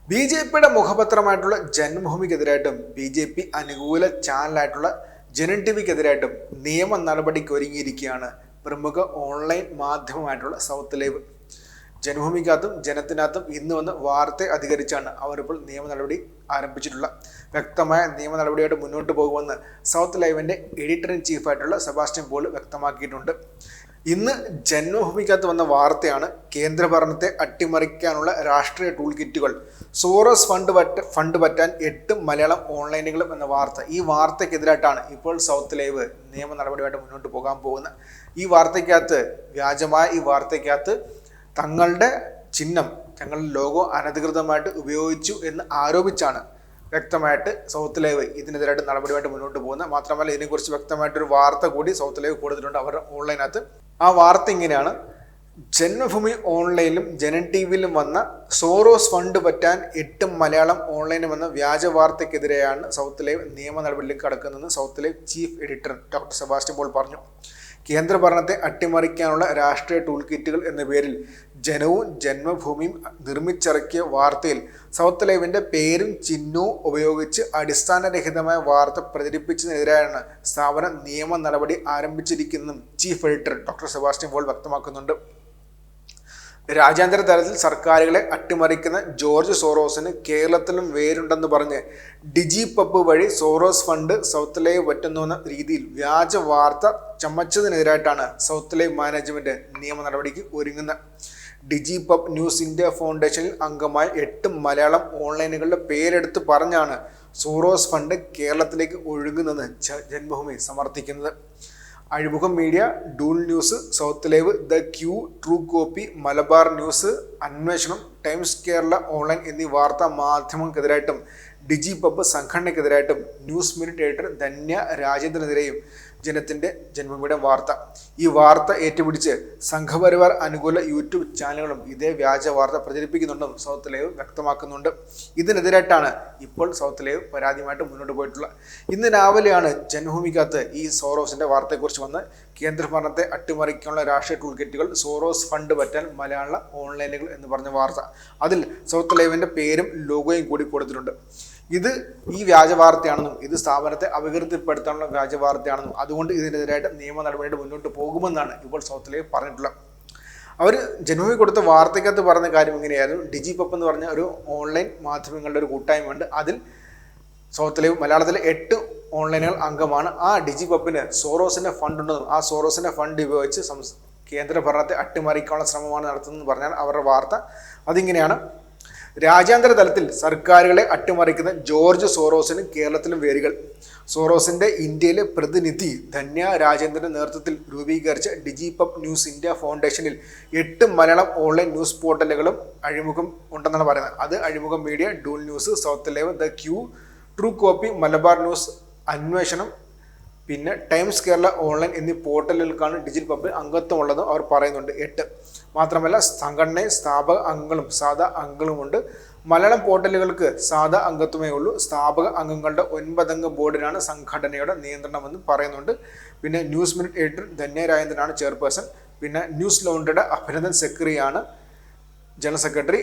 ബി.ജെ.പിയുടെ മുഖപത്രമായിട്ടുള്ള ജന്മഭൂമിക്കെതിരായിട്ടും BJP അനുകൂല ചാനലായിട്ടുള്ള ജനൻ ടിവിക്കെതിരായിട്ടും നിയമ നടപടിക്ക് ഒരുങ്ങിയിരിക്കുകയാണ് പ്രമുഖ ഓൺലൈൻ മാധ്യമമായിട്ടുള്ള സൗത്ത് ലൈവ്. ജന്മഭൂമിക്കകത്തും ജനത്തിനകത്തും ഇന്ന് വന്ന് വാർത്തയെ അധികരിച്ചാണ് അവരിപ്പോൾ നിയമ നടപടി ആരംഭിച്ചിട്ടുള്ള വ്യക്തമായ നിയമ നടപടിയായിട്ട് മുന്നോട്ട് പോകുമെന്ന് സൗത്ത് ലൈവിൻ്റെ എഡിറ്റർ ഇൻ ചീഫായിട്ടുള്ള സെബാസ്റ്റ്യൻ പോൾ വ്യക്തമാക്കിയിട്ടുണ്ട്. ഇന്ന് ജന്മഭൂമിക്കകത്ത് വന്ന വാർത്തയാണ് കേന്ദ്ര ഭരണത്തെ അട്ടിമറിക്കാനുള്ള രാഷ്ട്രീയ ടൂൾ കിറ്റുകൾ, സോറോസ് ഫണ്ട് പറ്റാൻ 8 മലയാളം ഓൺലൈനുകളും എന്ന വാർത്ത. ഈ വാർത്തയ്ക്കെതിരായിട്ടാണ് ഇപ്പോൾ സൗത്ത് ലൈവ് നിയമ നടപടിയായിട്ട് മുന്നോട്ട് പോകാൻ പോകുന്നത്. ഈ വാർത്തയ്ക്കകത്ത് വ്യാജമായ ഈ വാർത്തയ്ക്കകത്ത് തങ്ങളുടെ ചിഹ്നം, തങ്ങളുടെ ലോഗോ അനധികൃതമായിട്ട് ഉപയോഗിച്ചു എന്ന് ആരോപിച്ചാണ് വ്യക്തമായിട്ട് സൗത്ത് ലൈവ് ഇതിനെതിരായിട്ട് നടപടിയായിട്ട് മുന്നോട്ട് പോകുന്നത്. മാത്രമല്ല ഇതിനെക്കുറിച്ച് വ്യക്തമായിട്ടൊരു വാർത്ത കൂടി സൗത്ത് ലൈവ് കൊടുത്തിട്ടുണ്ട് അവരുടെ ഓൺലൈനകത്ത്. ആ വാർത്ത ഇങ്ങനെയാണ്: ജന്മഭൂമി ഓൺലൈനിലും ജനൻ ടിവിയിലും വന്ന സോറോസ് ഫണ്ട് പറ്റാൻ 8 മലയാളം ഓൺലൈനും എന്ന വ്യാജ വാർത്തയ്ക്കെതിരെയാണ് സൗത്ത് ലൈവ് നിയമ നടപടിയിലേക്ക് കടക്കുന്നതെന്ന് South Live chief editor doctor Sebastian Paul പറഞ്ഞു. കേന്ദ്ര ഭരണത്തെ അട്ടിമറിക്കാനുള്ള രാഷ്ട്രീയ ടൂൾ കിറ്റുകൾ എന്ന പേരിൽ ജനവും ജന്മഭൂമിയും നിർമ്മിച്ചിറക്കിയ വാർത്തയിൽ സൗത്ത് ലൈവിൻ്റെ പേരും ചിഹ്നവും ഉപയോഗിച്ച് അടിസ്ഥാനരഹിതമായ വാർത്ത പ്രചരിപ്പിച്ചതിനെതിരെയാണ് സ്ഥാപനം നിയമ നടപടി ആരംഭിച്ചിരിക്കുന്നതെന്നും chief editor doctor Sebastian Paul വ്യക്തമാക്കുന്നുണ്ട്. രാജ്യാന്തര തലത്തിൽ സർക്കാരുകളെ അട്ടിമറിക്കുന്ന ജോർജ് സോറോസിന് കേരളത്തിലും വേരുണ്ടെന്ന് പറഞ്ഞ് ഡിജിപബ് വഴി സോറോസ് ഫണ്ട് സൗത്ത് ലൈവ് പറ്റുന്നുവെന്ന രീതിയിൽ വ്യാജ വാർത്ത ചമച്ചതിനെതിരായിട്ടാണ് സൗത്ത് ലൈവ് മാനേജ്മെന്റ് നിയമ നടപടിക്ക് ഒരുങ്ങുന്നത്. ഡിജിപബ് ന്യൂസ് ഇന്ത്യ ഫൗണ്ടേഷനിൽ അംഗമായ 8 മലയാളം ഓൺലൈനുകളുടെ പേരെടുത്ത് പറഞ്ഞാണ് സോറോസ് ഫണ്ട് കേരളത്തിലേക്ക് ഒഴുകുന്നതെന്ന് ജന്മഭൂമി സമർത്ഥിക്കുന്നത്. Azhimukham Media, Dool News, South Live, the Cue, True Copy, Malabar News, Anweshanam, Times Kerala Online എന്നീ വാർത്താ മാധ്യമങ്ങൾക്കെതിരായിട്ടും ഡിജിപബ് സംഘടനയ്ക്കെതിരായിട്ടും ന്യൂസ് മിനിറ്റ് എഡിറ്റർ ധന്യ രാജേന്ദ്രനെതിരെയും ജനത്തിൻ്റെ ജന്മഭൂമിയുടെ വാർത്ത. ഈ വാർത്ത ഏറ്റുപിടിച്ച് സംഘപരിവാർ അനുകൂല യൂട്യൂബ് ചാനലുകളും ഇതേ വ്യാജ വാർത്ത പ്രചരിപ്പിക്കുന്നുണ്ടെന്നും സൗത്ത് ലൈവ് വ്യക്തമാക്കുന്നുണ്ട്. ഇതിനെതിരായിട്ടാണ് ഇപ്പോൾ സൗത്ത് ലൈവ് പരാതിയുമായിട്ട് മുന്നോട്ട് പോയിട്ടുള്ളത്. ഇന്ന് രാവിലെയാണ് ജന്മഭൂമിക്കകത്ത് ഈ സോറോസിൻ്റെ വാർത്തയെക്കുറിച്ച് വന്ന് കേന്ദ്ര ഭരണത്തെ അട്ടിമറിക്കാനുള്ള രാഷ്ട്രീയ ടൂൾ കിറ്റുകൾ, സോറോസ് ഫണ്ട് പറ്റാൻ മലയാള ഓൺലൈനുകൾ എന്ന് പറഞ്ഞ വാർത്ത. അതിൽ സൗത്ത് ലൈവിൻ്റെ പേരും ലോഗോയും കൂടി കൊടുത്തിട്ടുണ്ട്. ഇത് ഈ വ്യാജ വാർത്തയാണെന്നും ഇത് സ്ഥാപനത്തെ അപകീർത്തിപ്പെടുത്താനുള്ള വ്യാജ വാർത്തയാണെന്നും അതുകൊണ്ട് ഇതിനെതിരായിട്ട് നിയമ നടപടിയായിട്ട് മുന്നോട്ട് പോകുമെന്നാണ് ഇപ്പോൾ സൗത്ത് ലൈവ് പറഞ്ഞിട്ടുള്ളത്. അവർ ജന്മഭൂമി കൊടുത്ത വാർത്തയ്ക്കകത്ത് പറഞ്ഞ കാര്യം ഇങ്ങനെയായിരുന്നു: ഡിജിപബ് എന്ന് പറഞ്ഞ ഒരു ഓൺലൈൻ മാധ്യമങ്ങളുടെ ഒരു കൂട്ടായ്മയുണ്ട്. അതിൽ സൗത്ത് ലൈവ് മലയാളത്തിലെ 8 ഓൺലൈനുകൾ അംഗമാണ്. ആ ഡിജിപബിന് സോറോസിൻ്റെ ഫണ്ട് ഉണ്ടെന്നും ആ സോറോസിൻ്റെ ഫണ്ട് ഉപയോഗിച്ച് കേന്ദ്ര ഭരണത്തെ അട്ടിമറിക്കാനുള്ള ശ്രമമാണ് നടത്തുന്നതെന്ന് പറഞ്ഞാൽ അവരുടെ വാർത്ത അതിങ്ങനെയാണ്: രാജ്യാന്തര തലത്തിൽ സർക്കാരുകളെ അട്ടിമറിക്കുന്ന ജോർജ് സോറോസിന് കേരളത്തിലും വേരുകൾ. സോറോസിന്റെ ഇന്ത്യയിലെ പ്രതിനിധി ധന്യ രാജേന്ദ്രന്റെ നേതൃത്വത്തിൽ രൂപീകരിച്ച ഡിജിപബ് ന്യൂസ് ഇന്ത്യ ഫൗണ്ടേഷനിൽ 8 മലയാളം ഓൺലൈൻ ന്യൂസ് പോർട്ടലുകളും അഴിമുഖം ഉണ്ടെന്നാണ് പറയുന്നത്. അത് Azhimukham Media, Dool News, South Live, the Cue, True Copy, Malabar News, Anweshanam, പിന്നെ ടൈംസ് കേരള ഓൺലൈൻ എന്നീ പോർട്ടലുകൾക്കാണ് ഡിജിപബ് അംഗത്വമുള്ളതും അവർ പറയുന്നുണ്ട്. 8 മാത്രമല്ല സംഘടനയിൽ സ്ഥാപക അംഗങ്ങളും സാധാ അംഗങ്ങളുമുണ്ട്. മലയാളം പോർട്ടലുകൾക്ക് സാധാ അംഗത്വമേ ഉള്ളൂ. സ്ഥാപക അംഗങ്ങളുടെ 9 അംഗ ബോർഡിനാണ് സംഘടനയുടെ നിയന്ത്രണമെന്ന് പറയുന്നുണ്ട്. പിന്നെ ന്യൂസ് മിനിറ്റ് എഡിറ്റർ ധന്യ രാജേന്ദ്രനാണ് ചെയർപേഴ്സൺ. പിന്നെ ന്യൂസ് ലൗണ്ടറിയുടെ അഭിനന്ദൻ സെക്രട്ടറിയാണ് ജനറൽ സെക്രട്ടറി.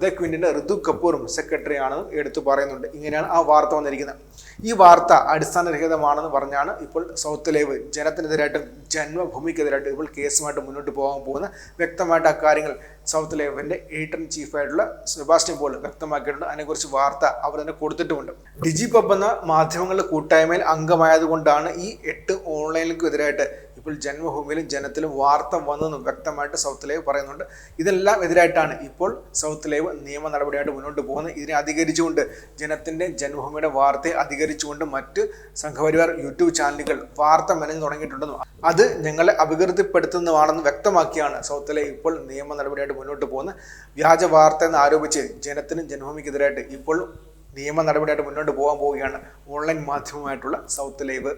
ദ ക്വിൻ്റെ ഋതു കപൂറും സെക്രട്ടറി ആണെന്ന് എടുത്തു പറയുന്നുണ്ട്. ഇങ്ങനെയാണ് ആ വാർത്ത വന്നിരിക്കുന്നത്. ഈ വാർത്ത അടിസ്ഥാനരഹിതമാണെന്ന് പറഞ്ഞാണ് ഇപ്പോൾ സൗത്ത് ലൈവ് ജനത്തിനെതിരായിട്ടും ജന്മഭൂമിക്കെതിരായിട്ടും ഇപ്പോൾ കേസുമായിട്ട് മുന്നോട്ട് പോകാൻ പോകുന്ന വ്യക്തമായിട്ട് ആ കാര്യങ്ങൾ സൗത്ത് ലൈവിൻ്റെ എഡിറ്റർ ഇൻ ചീഫായിട്ടുള്ള സെബാസ്റ്റ്യൻ പോൾ വ്യക്തമാക്കിയിട്ടുണ്ട്. അതിനെക്കുറിച്ച് വാർത്ത അവർ തന്നെ കൊടുത്തിട്ടുമുണ്ട്. ഡിജിപബ് എന്ന മാധ്യമങ്ങളുടെ കൂട്ടായ്മയിൽ അംഗമായതുകൊണ്ടാണ് ഈ 8 ഓൺലൈനുകൾക്കെതിരായിട്ട് ഇപ്പോൾ ജന്മഭൂമിയിലും ജനത്തിലും വാർത്ത വന്നെന്നും വ്യക്തമായിട്ട് സൗത്ത് ലൈവ് പറയുന്നുണ്ട്. ഇതെല്ലാം എതിരായിട്ടാണ് ഇപ്പോൾ സൗത്ത് ലൈവ് നിയമ നടപടിയായിട്ട് മുന്നോട്ട് പോകുന്നത്. ഇതിനെ അധികരിച്ചുകൊണ്ട് ജനത്തിൻ്റെ ജന്മഭൂമിയുടെ വാർത്തയെ അധികരിച്ചുകൊണ്ട് മറ്റ് സംഘപരിവാർ യൂട്യൂബ് ചാനലുകൾ വാർത്ത മെനഞ്ഞു തുടങ്ങിയിട്ടുണ്ടെന്നും അത് ഞങ്ങളെ അപകീർത്തിപ്പെടുത്തുന്നതാണെന്ന് വ്യക്തമാക്കിയാണ് സൗത്ത് ലൈവ് ഇപ്പോൾ നിയമ നടപടിയായിട്ട് മുന്നോട്ട് പോകുന്നത്. വ്യാജ വാർത്ത എന്ന് ആരോപിച്ച് ജനത്തിനും ജന്മഭൂമിക്കെതിരായിട്ട് ഇപ്പോൾ നിയമ നടപടിയായിട്ട് മുന്നോട്ട് പോകാൻ പോവുകയാണ് ഓൺലൈൻ മാധ്യമമായിട്ടുള്ള സൗത്ത് ലൈവ്.